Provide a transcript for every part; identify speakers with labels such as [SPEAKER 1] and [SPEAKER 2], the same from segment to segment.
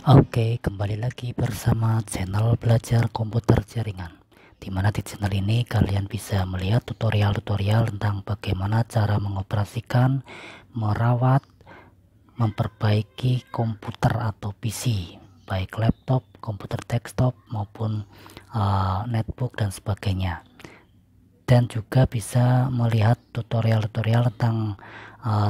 [SPEAKER 1] Oke, kembali lagi bersama channel belajar komputer jaringan. Di mana di channel ini kalian bisa melihat tutorial-tutorial tentang bagaimana cara mengoperasikan, merawat, memperbaiki komputer atau PC, baik laptop, komputer desktop maupun netbook dan sebagainya. Dan juga bisa melihat tutorial-tutorial tentang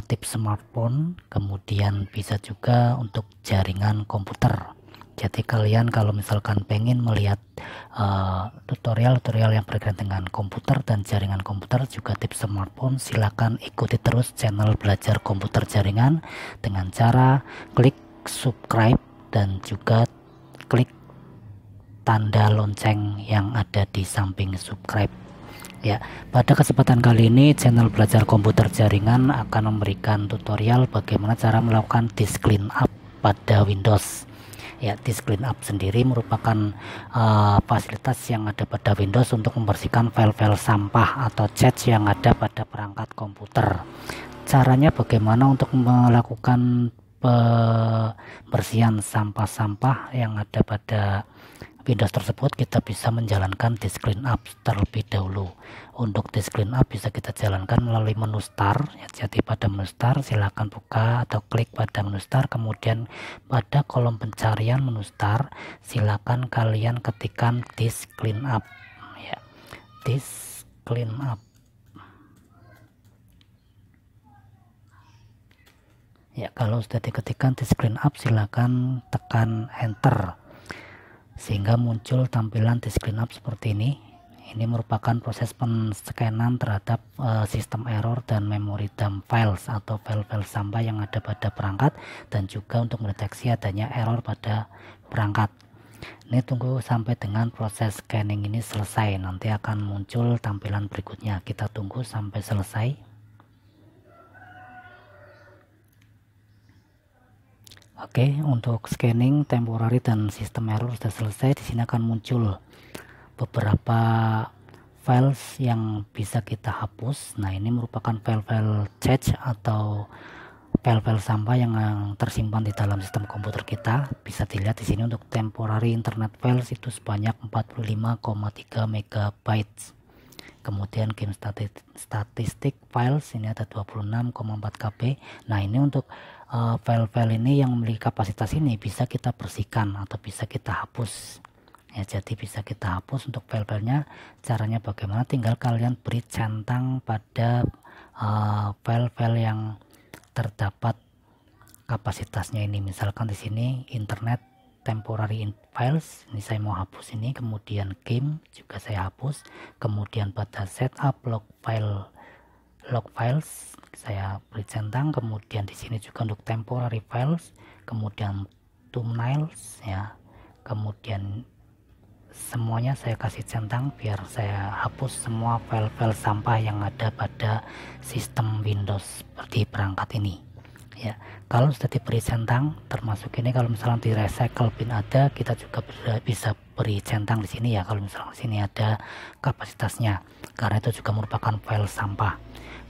[SPEAKER 1] tips smartphone, kemudian bisa juga untuk jaringan komputer. Jadi kalian kalau misalkan pengen melihat tutorial-tutorial yang berkaitan dengan komputer dan jaringan komputer, juga tips smartphone, silakan ikuti terus channel belajar komputer jaringan dengan cara klik subscribe dan juga klik tanda lonceng yang ada di samping subscribe. Ya, pada kesempatan kali ini channel belajar komputer jaringan akan memberikan tutorial bagaimana cara melakukan disk clean up pada Windows. Ya, disk clean up sendiri merupakan fasilitas yang ada pada Windows untuk membersihkan file-file sampah atau cache yang ada pada perangkat komputer. Caranya bagaimana untuk melakukan pembersihan sampah-sampah yang ada pada Windows tersebut? Kita bisa menjalankan disk clean up terlebih dahulu. Untuk disk clean up bisa kita jalankan melalui menu start ya. Jadi pada menu start silakan buka atau klik pada menu start, kemudian pada kolom pencarian menu start silakan kalian ketikkan disk clean up ya, disk clean up ya. Kalau sudah diketikkan disk clean up silakan tekan enter sehingga muncul tampilan disk clean up seperti ini. Ini merupakan proses penskanan terhadap sistem error dan memory dump files atau file-file sampah yang ada pada perangkat, dan juga untuk mendeteksi adanya error pada perangkat. Ini tunggu sampai dengan proses scanning ini selesai, nanti akan muncul tampilan berikutnya. Kita tunggu sampai selesai. Oke, untuk scanning temporary dan sistem error sudah selesai. Di sini akan muncul beberapa files yang bisa kita hapus. Nah, ini merupakan file-file cache atau file-file sampah yang tersimpan di dalam sistem komputer kita. Bisa dilihat di sini untuk temporary internet files itu sebanyak 45,3 MB. Kemudian game statistik files ini ada 26,4 KB. Nah, ini untuk file-file ini yang memiliki kapasitas ini bisa kita bersihkan atau bisa kita hapus ya. Jadi bisa kita hapus untuk file-filenya. Caranya bagaimana? Tinggal kalian beri centang pada file-file yang terdapat kapasitasnya ini. Misalkan di sini internet temporary files, ini saya mau hapus ini. Kemudian game juga saya hapus. Kemudian pada setup log files saya beri centang. Kemudian di sini juga untuk temporary files, kemudian thumbnails ya. Kemudian semuanya saya kasih centang biar saya hapus semua file-file sampah yang ada pada sistem Windows seperti perangkat ini ya. Kalau sudah diberi centang, termasuk ini kalau misalnya di recycle bin ada, kita juga bisa beri centang di sini ya. Kalau misalnya di sini ada kapasitasnya, karena itu juga merupakan file sampah.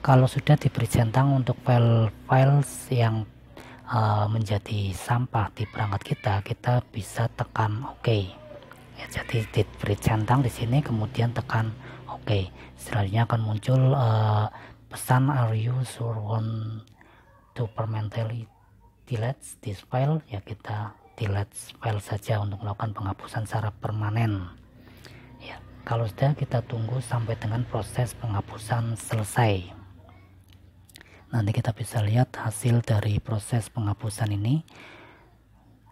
[SPEAKER 1] Kalau sudah diberi centang untuk file-files yang menjadi sampah di perangkat kita bisa tekan OK ya. Jadi diberi centang di sini, kemudian tekan OK. Selanjutnya akan muncul pesan are you sure want to permanently delete this file ya. Kita delete file saja untuk melakukan penghapusan secara permanen ya. Kalau sudah, kita tunggu sampai dengan proses penghapusan selesai. Nanti kita bisa lihat hasil dari proses penghapusan ini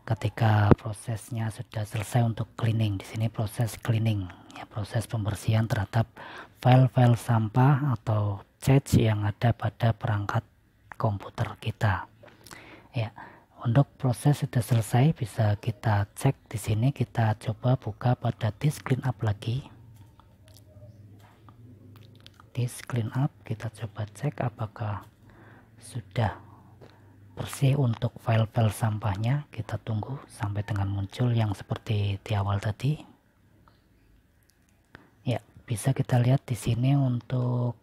[SPEAKER 1] ketika prosesnya sudah selesai untuk cleaning. Di sini proses cleaning ya, proses pembersihan terhadap file-file sampah atau cache yang ada pada perangkat komputer kita ya. Untuk proses sudah selesai, bisa kita cek di sini. Kita coba buka pada disk clean up lagi. Disk clean up, kita coba cek apakah sudah bersih untuk file-file sampahnya. Kita tunggu sampai dengan muncul yang seperti di awal tadi ya. Bisa kita lihat di sini untuk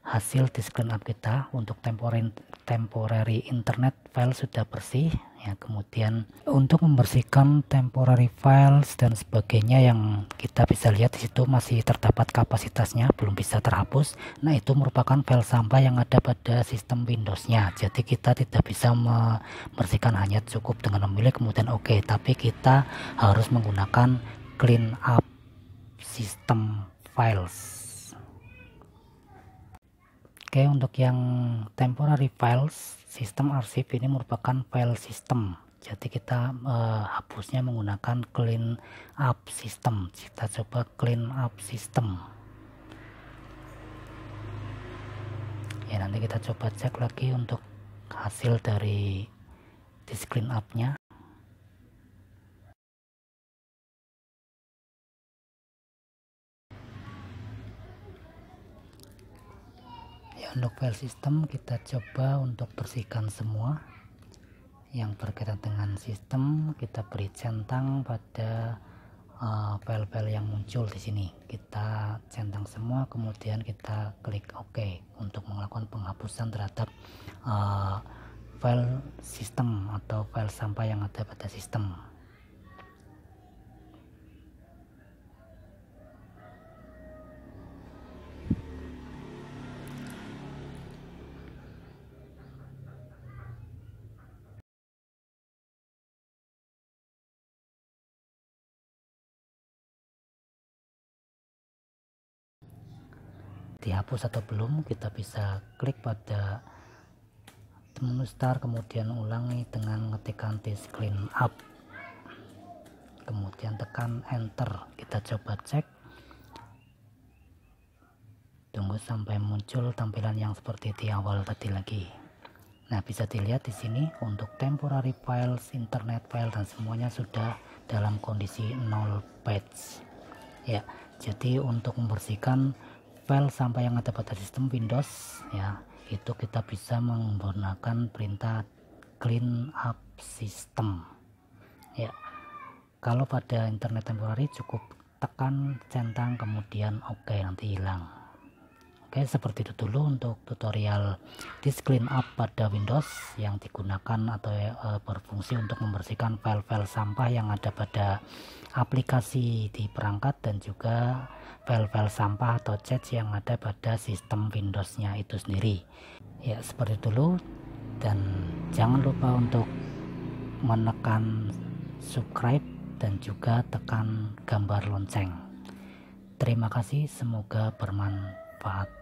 [SPEAKER 1] hasil disk clean up kita. Untuk temporary internet file sudah bersih ya. Kemudian untuk membersihkan temporary files dan sebagainya yang kita bisa lihat di situ masih terdapat kapasitasnya, belum bisa terhapus. Nah, itu merupakan file sampah yang ada pada sistem Windows-nya. Jadi kita tidak bisa membersihkan, hanya cukup dengan memilih kemudian oke, tapi kita harus menggunakan clean up system files. Oke, untuk yang temporary files, sistem arsip ini merupakan file system. Jadi kita hapusnya menggunakan clean up system. Kita coba clean up system. Ya, nanti kita coba cek lagi untuk hasil dari disk clean up-nya. Untuk file system kita coba untuk bersihkan semua yang berkaitan dengan sistem. Kita beri centang pada file-file yang muncul di sini. Kita centang semua, kemudian kita klik OK untuk melakukan penghapusan terhadap file sistem atau file sampah yang ada pada sistem. Dihapus atau belum, kita bisa klik pada menu start, kemudian ulangi dengan mengetikkan disk clean up, kemudian tekan enter. Kita coba cek, tunggu sampai muncul tampilan yang seperti di awal tadi lagi. Nah, bisa dilihat di sini untuk temporary files, internet file dan semuanya sudah dalam kondisi 0 patch. Ya, jadi untuk membersihkan file sampah yang ada pada sistem Windows, ya, itu kita bisa menggunakan perintah clean up system. Ya, kalau pada internet temporary cukup tekan centang kemudian oke, nanti hilang. Oke, seperti itu dulu untuk tutorial disk clean up pada Windows yang digunakan atau berfungsi untuk membersihkan file-file sampah yang ada pada aplikasi di perangkat dan juga file-file sampah atau cache yang ada pada sistem Windows-nya itu sendiri. Ya, seperti itu dulu, dan jangan lupa untuk menekan subscribe dan juga tekan gambar lonceng. Terima kasih, semoga bermanfaat.